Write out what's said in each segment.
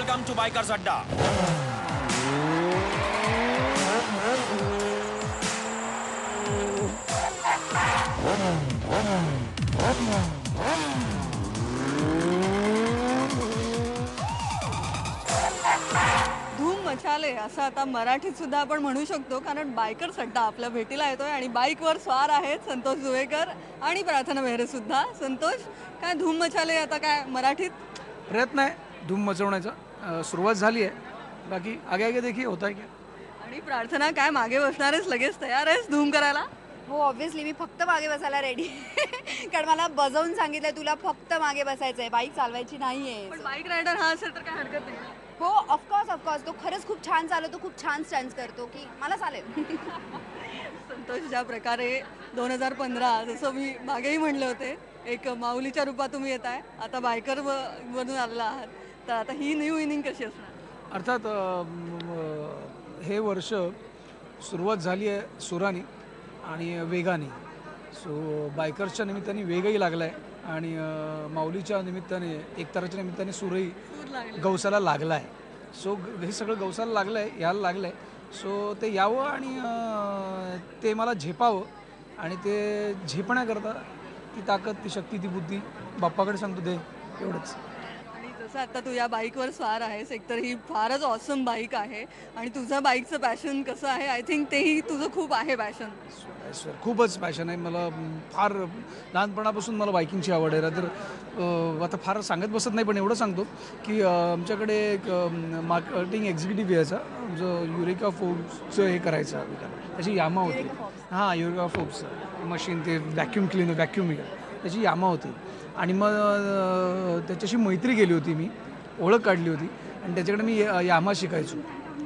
Welcome to bikers अड्डा। धूम मचाले असं आता मराठीत सुद्धा आपण म्हणू शकतो, कारण बायकर्स अड्डा आपल्या भेटीला येतोय आणि बाईकवर स्वार आहेत संतोष जुवेकर आणि प्रार्थना बेहरे सुद्धा। संतोष, काय धूम मचाले आता काय मराठीत प्रयत्न आहे धूम मचवण्याचा, सुरुवात झाली आहे, बाकी आगे आगे देखिए होता है क्या। आणि प्रार्थना, काय मागे बसणारेस, लगेच तयार आहेस धूम करायला? हो ऑब्व्हियसली मी फक्त मागे बसायला रेडी कारण मला बजावून सांगितलंय तुला फक्त मागे बसायचंय, बाईक चालवायची नाहीये। पण बाईक रायडर हा असेल तर काय हरकत नाही। हो ऑफकोर्स तो खरंच खूप छान चालवतो, खूप छान स्टंट्स करतो की मला चालेल संतोष, ज्या प्रकारे 2015 जसं मी मागेही म्हणले होते, एक माऊलीच्या रूपात तुम्ही येत आहे, आता बायकर बनून आलेला आहात, तर आता ही न्यू इनिंग कशी असणार? अर्थात हे वर्ष सुरुवात झाली आहे सुराने आणि वेगाने, सो बायकर्सच्या निमित्ताने वेगही लागला आहे आणि माऊलीच्या निमित्ताने, एकताराच्या निमित्ताने सूरही गवसाला लागला आहे। सो हे सगळं गवसाला लागलं आहे, यायला लागलं आहे, सो ते यावं आणि ते मला झेपावं आणि ते झेपण्याकरता ती ताकद, ती शक्ती, ती बुद्धी बाप्पाकडे सांगतो दे, एवढंच। आणि जसं आता तू या बाईकवर स्वार आहेस, एकतर ही फारच ऑसम बाईक आहे आणि तुझं बाईकचं पॅशन कसं आहे, आय थिंक तेही तुझं खूप आहे पॅशन। खूपच पॅशन आहे मला, फार लहानपणापासून मला बायकिंगची आवड आहे। तर आता फार सांगत बसत नाही, पण एवढं सांगतो की आमच्याकडे एक मार्केटिंग एक्झिक्युटिव्ह यायचा जो युरिका फोब्सचं हे करायचा, त्याची यामा होती। हां, युरिका फोब्स मशीन, ते व्हॅक्यूम क्लीनर, व्हॅक्यूम त्याची यामा होती आणि मग त्याच्याशी मैत्री केली होती, मी ओळख काढली होती आणि त्याच्याकडे मी यामा शिकायचो,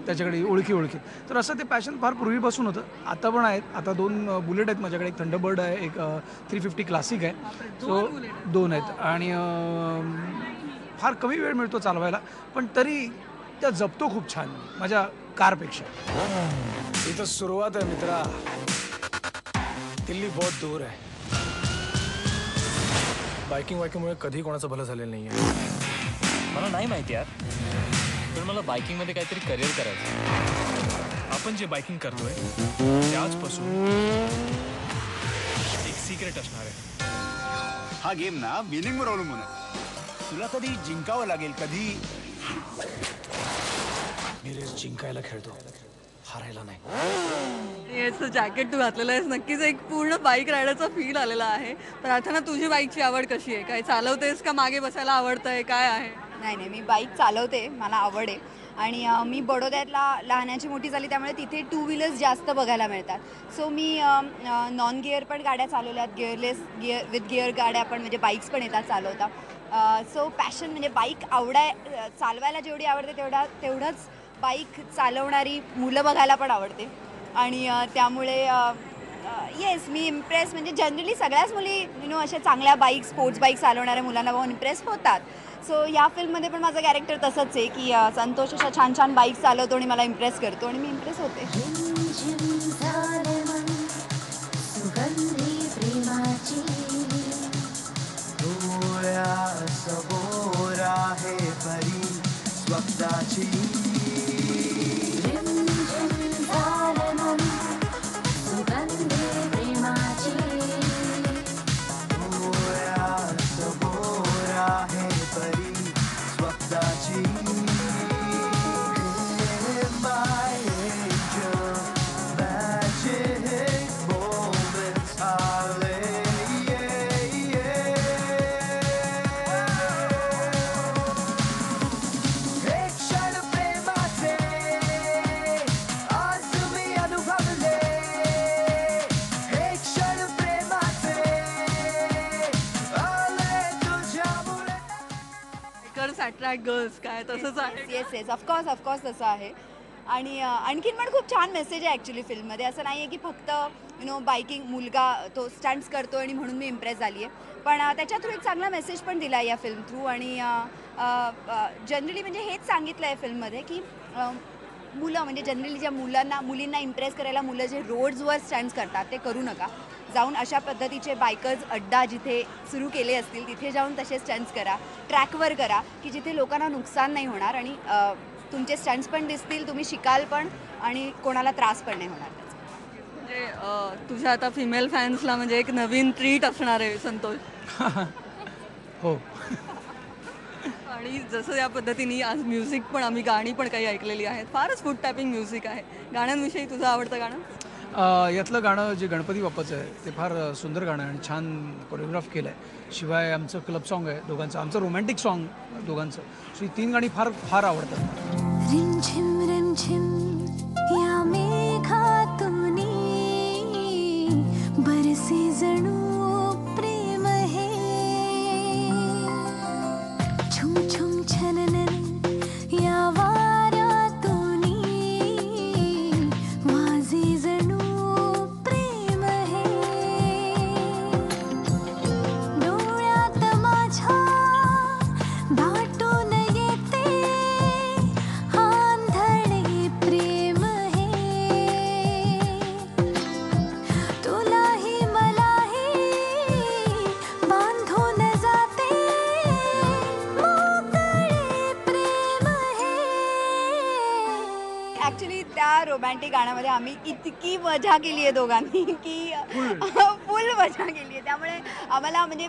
त्याच्याकडे ओळखी। तर असं ते पॅशन फार पूर्वीपासून होतं, आता पण आहेत। आता 2 बुलेट आहेत माझ्याकडे, एक थंडरबर्ड आहे, एक 350 क्लासिक आहे, सो 2 आहेत आणि फार कमी वेळ मिळतो चालवायला, पण तरी त्या जपतो खूप छान माझ्या कारपेक्षा। इथं सुरुवात आहे मित्रा, दिल्ली बहुत दूर आहे। बायकिंगमुळे कधी कोणाचं भलं झालेलं नाही आहे। मला नाही माहिती यार, पण मला बायकिंगमध्ये काहीतरी करिअर करायचं। आपण जे बायकिंग करतोय ते आजपासून एक सिक्रेट असणार आहे। हा गेम ना विनिंगवर अवलंबून आहे, तुला कधी जिंकावं लागेल, कधी मी रेस जिंकायला खेळतो, हारायला नाही। याचं जॅकेट तू घातलेलं आहेस, नक्कीच एक पूर्ण बाईक रायडरचा फील आलेला आहे। प्रार्थना, तुझी बाईकची आवड कशी आहे? काय चालवतेस का मागे बसायला आवडतंय, काय आहे? नाही मी बाईक चालवते, मला आवड आहे आणि मी बडोद्यातला लहानाची मोठी झाली, त्यामुळे तिथे 2 व्हीलर्स जास्त बघायला मिळतात। सो मी नॉन गिअर पण गाड्या चालवल्यात, विथ गिअर गाड्या पण, म्हणजे बाईक्स पण येतात चालवता। सो पॅशन म्हणजे बाईक चालवायला जेवढी आवडते तेवढंच बाईक चालवणारी मुलं बघायला पण आवडते आणि त्यामुळे येस मी इम्प्रेस, म्हणजे जनरली सगळ्याच मुली अशा चांगल्या स्पोर्ट्स बाईक चालवणाऱ्या मुलांना बघून इम्प्रेस होतात। सो या फिल्ममध्ये पण माझं कॅरेक्टर तसंच आहे की संतोष अशा छान छान बाईक चालवतो आणि मला इम्प्रेस करतो आणि मी इम्प्रेस होते। अट्रॅक्ट गर्ल्स, काय तसंच आहे? येस ऑफकोर्स तसं आहे आणि आणखीन पण खूप छान मेसेज आहे ॲक्च्युली फिल्ममध्ये। असं नाही आहे की फक्त बाईकिंग मुलगा तो स्टंट्स करतो आणि म्हणून मी इम्प्रेस झाली आहे, पण त्याच्या थ्रू एक चांगला मेसेज पण दिला आहे या फिल्म थ्रू आणि जनरली म्हणजे हेच सांगितलं आहे फिल्ममध्ये की मुलं म्हणजे जनरली ज्या मुलींना इम्प्रेस करायला मुलं जे रोड्सवर स्टंट्स करतात ते करू नका. जाऊन अशा पद्धतीचे बायकर्स अड्डा जिथे सुरू केले असतील तिथे जाऊन तसे स्टंट्स करा, ट्रॅकवर करा की जिथे लोकांना नुकसान नाही होणार आणि तुमचे स्टंट्स पण दिसतील, तुम्ही शिकाल पण आणि कोणाला त्रास पण नाही होणार त्याचा. म्हणजे तुझ्या आता फिमेल फॅन्सला म्हणजे एक नवीन ट्रीट असणार आहे संतोष. हो. आणि जसं या पद्धतीने आज म्युझिक पण आम्ही गाणी पण काही ऐकलेली आहेत, फारच फूट टॅपिंग म्युझिक आहे. गाण्यांविषयी तुझं आवडतं गाणं? यातलं गाणं जे गणपती बाप्पाचं आहे ते फार सुंदर गाणं आहे आणि छान कोरिओग्राफ केलं आहे. शिवाय आमचं क्लब सॉन्ग आहे दोघांचं, आमचं रोमॅन्टिक सॉन्ग दोघांचं. सो ही 3 गाणी फार फार आवडतात. रिमझिम रिमझिम या मेघातूनी बरसे जणू प्रेम हे छुम छुम छननन या वाऱ्यातूनी माझे जणू प्रेम हे डोळ्यात माझ्या दाटून येते आंधळे प्रेम हे तुलाही मलाही बांधून जाते मोकळे प्रेम हे. ॲक्च्युली त्या रोमॅन्टिक गाण्यामध्ये आम्ही इतकी मजा केली आहे दोघांनी की फुल मजा केली आहे. त्यामुळे आम्हाला म्हणजे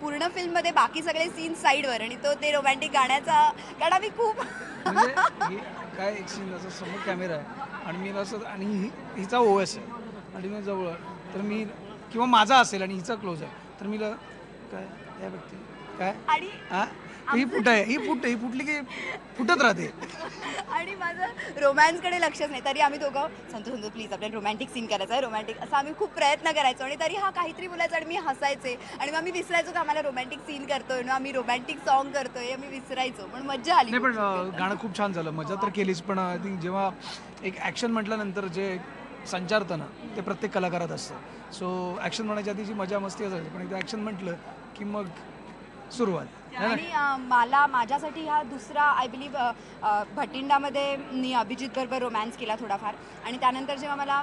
पूर्ण फिल्ममध्ये बाकी सगळे सीन साईडवर आणि ते रोमॅन्टिक गाण्याचा कारण आम्ही खूप म्हणजे हे काय एक सीन असं समोर कॅमेरा आहे आणि मी असं आणि हिचा ओएस आहे आणि मी जवळ तर मी किंवा माझा असेल आणि हिचा क्लोज आहे तर मी काय या व्यक्ती काय आणि हां ही फुट आहे ही फुटली की फुटत राहते. आणि माझं रोमॅन्सकडे लक्षच नाही तरी आम्ही दोघं संतोष प्लीज आपल्याला रोमॅन्टिक सीन करायचा आहे रोमॅन्टिक असं आम्ही खूप प्रयत्न करायचो आणि तरी हा काहीतरी बोलायचा आणि मी हसायचे आणि मग आम्ही विसरायचो की आम्हाला रोमॅन्टिक सीन करतोय ना आम्ही रोमॅन्टिक सॉन्ग करतोय आम्ही विसरायचो पण मज्जा आली. नाही पण गाणं खूप छान झालं, मजा तर केलीच. पण आय थिंक जेव्हा एक ॲक्शन म्हटल्यानंतर जे संचारतं ना ते प्रत्येक कलाकारात असतं. सो ॲक्शन म्हणायच्या आधी जी मजा मस्ती असायची पण एकदा ॲक्शन म्हटलं की मग सुरुवात. आणि माझ्यासाठी हा दुसरा आय बिलीव्ह भटिंडामध्ये मी अभिजित बरोबर रोमॅन्स केला थोडाफार आणि त्यानंतर जेव्हा मला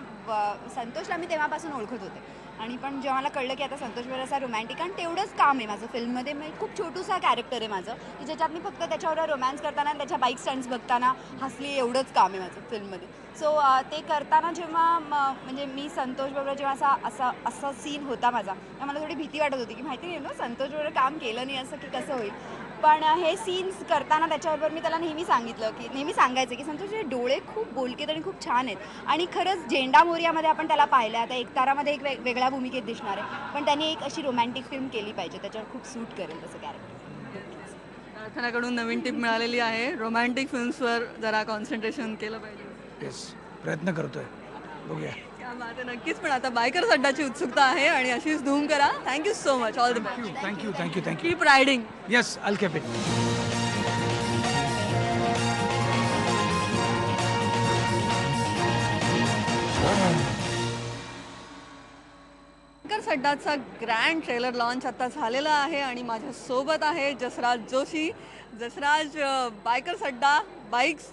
संतोषला मी तेव्हापासून ओळखत होते आणि पण जेव्हा मला कळलं की आता संतोष बरोबर रोमॅन्टिक आणि तेवढंच काम आहे माझं फिल्ममध्ये. मी खूप छोटूसा कॅरेक्टर आहे माझं की ज्याच्यात मी फक्त त्याच्यावर रोमॅन्स करताना त्याच्या बाईक स्टंट्स बघताना हसली एवढंच काम आहे माझं फिल्ममध्ये. सो ते करताना जेव्हा म्हणजे मी संतोष बरोबर जेव्हा असा सीन होता माझा तेव्हा मला थोडी भीती वाटत होती की माहिती नाही ना संतोष बरोबर काम केलं नाही असं की कसं होईल. पण हे सीन्स करताना त्याच्याबरोबर मी त्याला नेहमी सांगायचं की संतोषचे डोळे खूप बोलकेत आणि खूप छान आहेत आणि खरंच झेंडा मोरियामध्ये आपण त्याला पाहिलं आता एकतारामध्ये एक वेगळ्या भूमिकेत दिसणार आहे पण त्यांनी एक अशी रोमॅन्टिक फिल्म केली पाहिजे त्याच्यावर खूप सूट करेल तसं कॅरेक्टर. प्रार्थनाकडून नवीन टिप मिळालेली आहे, रोमॅन्टिक फिल्म्सवर जरा कॉन्सन्ट्रेशन केलं पाहिजे. येस प्रयत्न करतोय, बघूया. नक्कीच. पण आता बायकर्स अड्डाची उत्सुकता आहे आणि अशीच धूम करा. Thank you so much. All the best. Thank you. Keep riding. Yes I will keep it. Bikers अड्डाचा ग्रँड ट्रेलर लॉन्च आता झालेला आहे आणि माझ्यासोबत आहे जसराज जोशी. जसराज, बायकर्स अड्डा बाईक्स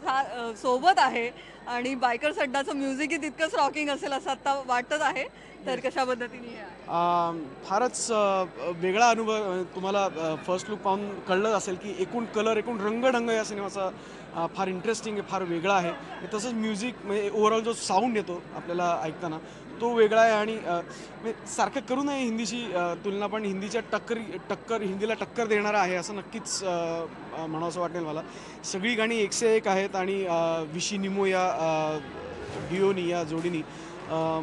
सोबत आहे आणि बायकर्स अड्डाचं म्युझिकही तितकंच रॉकिंग असेल असं आता वाटत आहे. तर कशा पद्धतीने हे आहे? फारच वेगळा अनुभव तुम्हाला फर्स्ट लुक पाहून कळलं असेल की एकूण कलर एकूण रंगढंग या सिनेमाचा फार इंटरेस्टिंग आहे, फार वेगळा आहे. तसंच म्युझिक म्हणजे ओव्हरऑल जो साऊंड येतो आपल्याला ऐकताना तो वेगळा आहे आणि सारखं करू नये हिंदीची तुलना पण हिंदीच्या हिंदीला टक्कर देणारा आहे असं नक्कीच म्हणावंसं वाटेल मला. सगळी गाणी 101 आहेत आणि विशी निमो या डिओनी या जोडीनी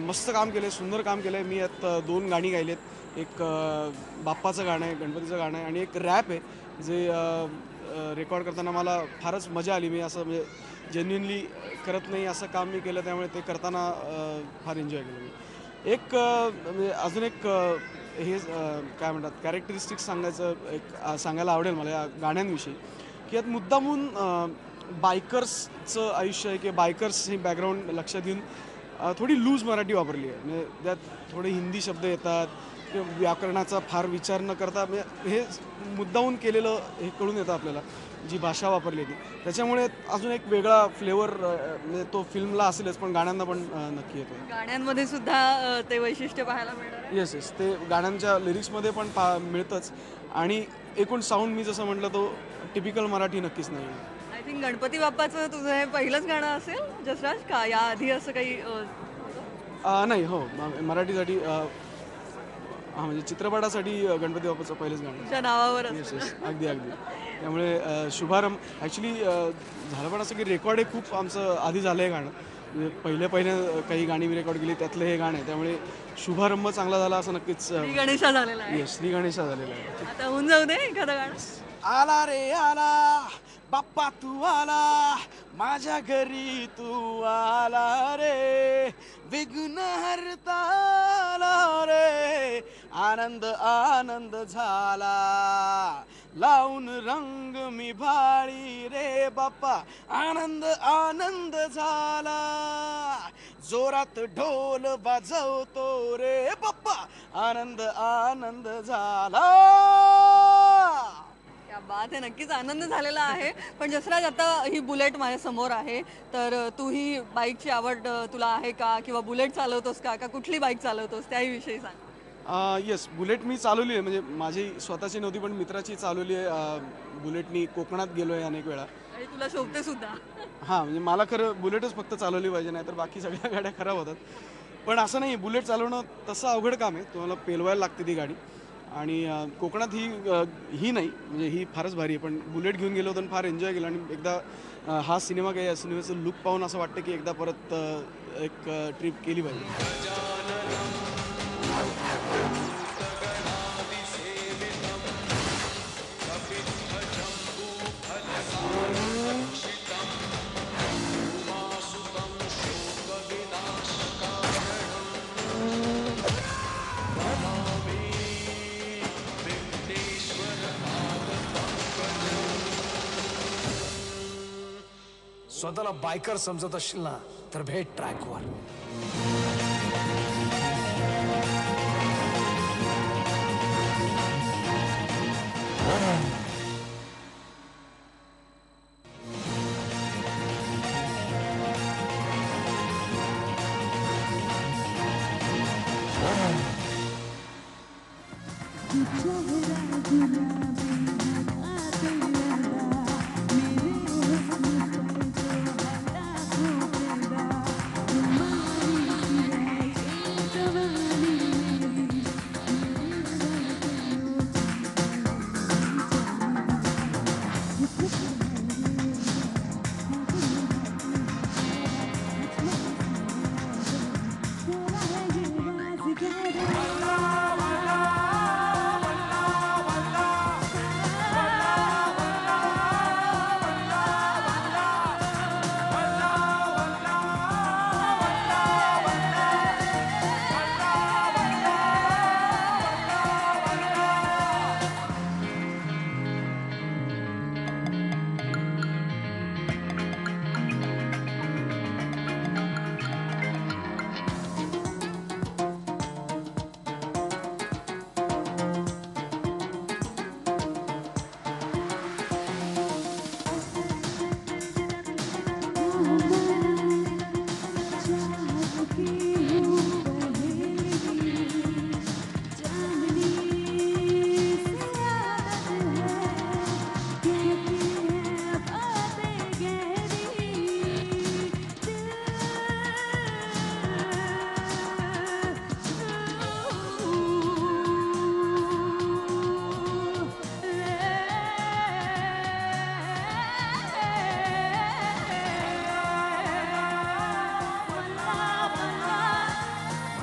मस्त काम केलं आहे, सुंदर काम केलं आहे. मी यात 2 गाणी गायलेत. एक बाप्पाचं गाणं आहे, गणपतीचं गाणं आहे आणि एक रॅप आहे जे रेकॉर्ड करताना मला फारच मजा आली. मी असं म्हणजे जेन्युनली करत नाही असं काम मी केलं त्यामुळे ते करताना फार एन्जॉय केलं मी. एक म्हणजे अजून एक हे काय म्हणतात कॅरेक्टरिस्टिक्स सांगायला आवडेल मला या गाण्यांविषयी की यात मुद्दामून बायकर्सचं आयुष्य आहे किंवा बायकर्स हे बॅकग्राऊंड लक्षात घेऊन थोडी लूज मराठी वापरली आहे. म्हणजे त्यात थोडे हिंदी शब्द येतात किंवा व्याकरणाचा फार विचार न करता म्हणजे हे मुद्दामून केलेलं हे कळून येतं आपल्याला. जी भाषा वापरली होती त्याच्यामुळे अजून एक वेगळा फ्लेवर म्हणजे तो फिल्मला असेलच पण गाण्यांना पण नक्की येतो. गाण्यांमध्ये सुद्धा ते वैशिष्ट्य पाहायला मिळणार आहे. येस ते गाण्यांच्या लिरिक्समध्ये पण मिळतंच आणि एकूण साऊंड मी जसं म्हटलं तो टिपिकल मराठी नक्कीच नाही. आय थिंक गणपती बाप्पाचं तुझं हे पहिलंच गाणं असेल जसराज का या आधी असं काही नाही हो मराठीसाठी म्हणजे चित्रपटासाठी गणपती बाप्पाचं पहिलंच गाणं. तुझ्या नावावर येस येस अगदी अगदी. त्यामुळे शुभारंभ ॲक्च्युली झालं पण असं की रेकॉर्ड हे खूप आमचं आधी झालं आहे गाणं म्हणजे पहिल्या काही गाणी मी रेकॉर्ड केली त्यातलं हे गाणं आहे त्यामुळे शुभारंभ चांगला झाला असं नक्कीच. श्री गणेशा झालेला आहे. येस श्री गणेशा झालेला आहे. आता होऊन जाऊ दे एखादं गाणं. आला रे आला बाप्पा तू आला माझ्या घरी तू आला रे विघ्न हरता आला रे आनंद आनंद झाला लावून रंग मी भाळी रे बाप्पा आनंद आनंद झाला जोरात ढोल वाजवतो रे बाप्पा आनंद आनंद झाला. क्या बात आहे. नक्कीच आनंद झालेला आहे. पण जसराज आता ही बुलेट माझ्या समोर आहे तर तू ही बाईकची आवड तुला आहे का किंवा बुलेट चालवतोस का कुठली बाईक चालवतोस त्याही विषयी सांग. येस बुलेट मी चालवली आहे म्हणजे माझी स्वतःची नव्हती पण मित्राची चालवली आहे. बुलेटनी कोकणात गेलो आहे अनेक वेळा आणि तुला शोभते सुद्धा. हां म्हणजे मला खरं बुलेटच फक्त चालवली पाहिजे नाही तर बाकी सगळ्या गाड्या खराब होतात. पण असं नाही बुलेट चालवणं तसं अवघड काम आहे. तुम्हाला पेलवायला लागते ती गाडी आणि कोकणात ही नाही म्हणजे ही फारच भारी आहे पण बुलेट घेऊन गेलो होतो फार एन्जॉय केलं आणि एकदा हा सिनेमा काय या सिनेमाचं लुक पाहून असं वाटतं की एकदा परत एक ट्रिप केली पाहिजे. स्वतःला बायकर समजत असशील ना तर भेट ट्रॅकवर.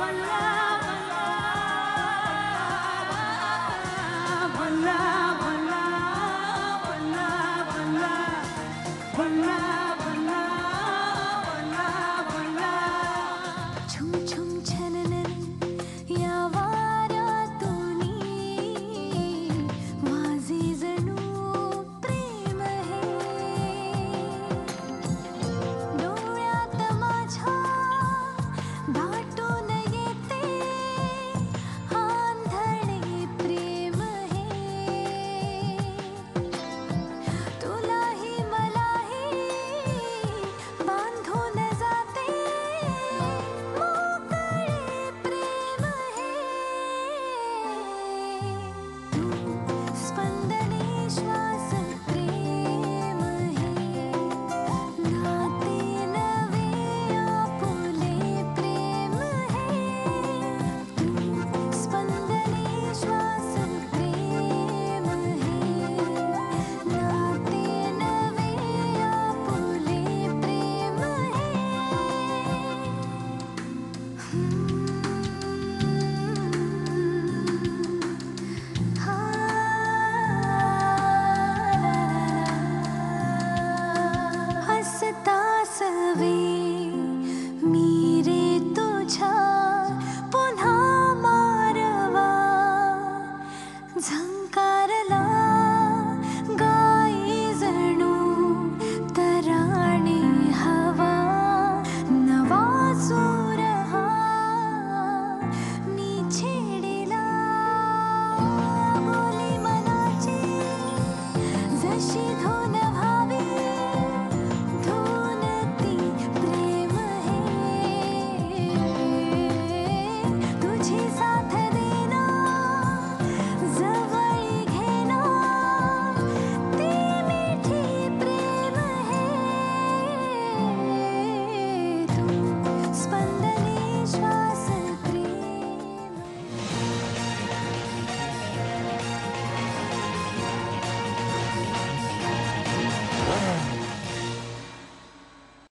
Bye.